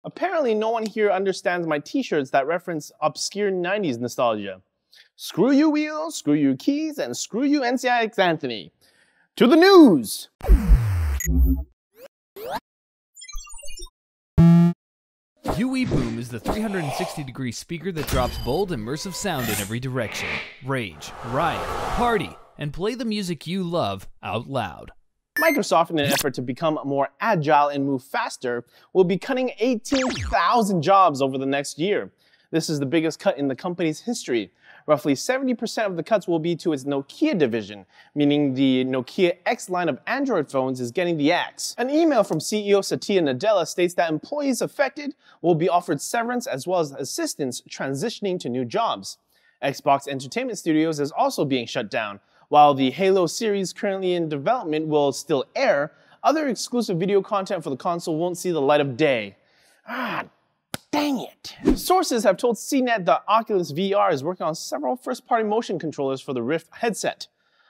Apparently, no one here understands my t-shirts that reference obscure 90s nostalgia. Screw you, wheels, screw you, keys, and screw you, NCIX Anthony. To the news! UE Boom is the 360-degree speaker that drops bold, immersive sound in every direction. Rage, riot, party, and play the music you love out loud. Microsoft, in an effort to become more agile and move faster, will be cutting 18,000 jobs over the next year. This is the biggest cut in the company's history. Roughly 70% of the cuts will be to its Nokia division, meaning the Nokia X line of Android phones is getting the axe. An email from CEO Satya Nadella states that employees affected will be offered severance as well as assistance transitioning to new jobs. Xbox Entertainment Studios is also being shut down. While the Halo series currently in development will still air, other exclusive video content for the console won't see the light of day. Dang it. Sources have told CNET that Oculus VR is working on several first-party motion controllers for the Rift headset.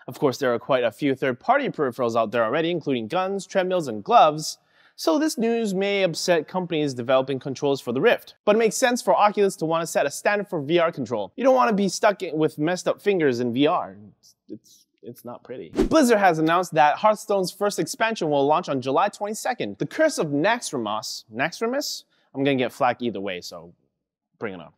Of course, there are quite a few third-party peripherals out there already, including guns, treadmills, and gloves. So this news may upset companies developing controls for the Rift. But it makes sense for Oculus to want to set a standard for VR control. You don't want to be stuck with messed up fingers in VR. It's not pretty. Blizzard has announced that Hearthstone's first expansion will launch on July 22nd. The Curse of Naxxramas? I'm gonna get flack either way, so bring it on.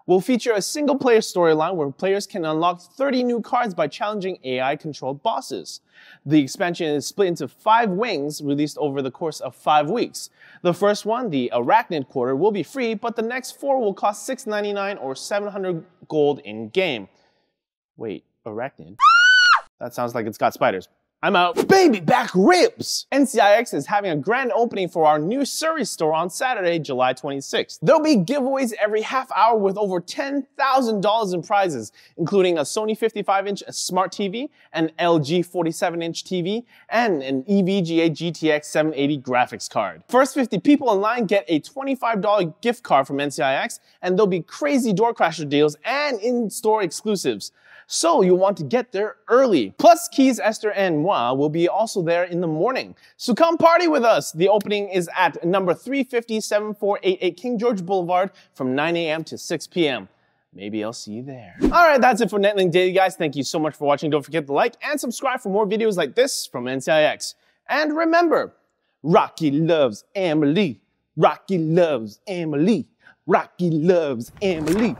Will feature a single-player storyline where players can unlock 30 new cards by challenging AI-controlled bosses. The expansion is split into 5 wings, released over the course of 5 weeks. The first one, the Arachnid Quarter, will be free, but the next 4 will cost $6.99 or 700 gold in-game. Wait, Arachnid? That sounds like it's got spiders. I'm out. Baby back ribs! NCIX is having a grand opening for our new Surrey store on Saturday, July 26th. There'll be giveaways every half hour with over $10,000 in prizes, including a Sony 55-inch smart TV, an LG 47-inch TV, and an EVGA GTX 780 graphics card. First 50 people in line get a $25 gift card from NCIX, and there'll be crazy door crasher deals and in-store exclusives. So you'll want to get there early. Plus, Keys, Esther, and moi will be also there in the morning. So come party with us. The opening is at number 350 7488 King George Boulevard from 9 a.m. to 6 p.m. Maybe I'll see you there. All right, that's it for Netlink Daily, guys. Thank you so much for watching. Don't forget to like and subscribe for more videos like this from NCIX. And remember, Rocky loves Emily. Rocky loves Emily. Rocky loves Emily.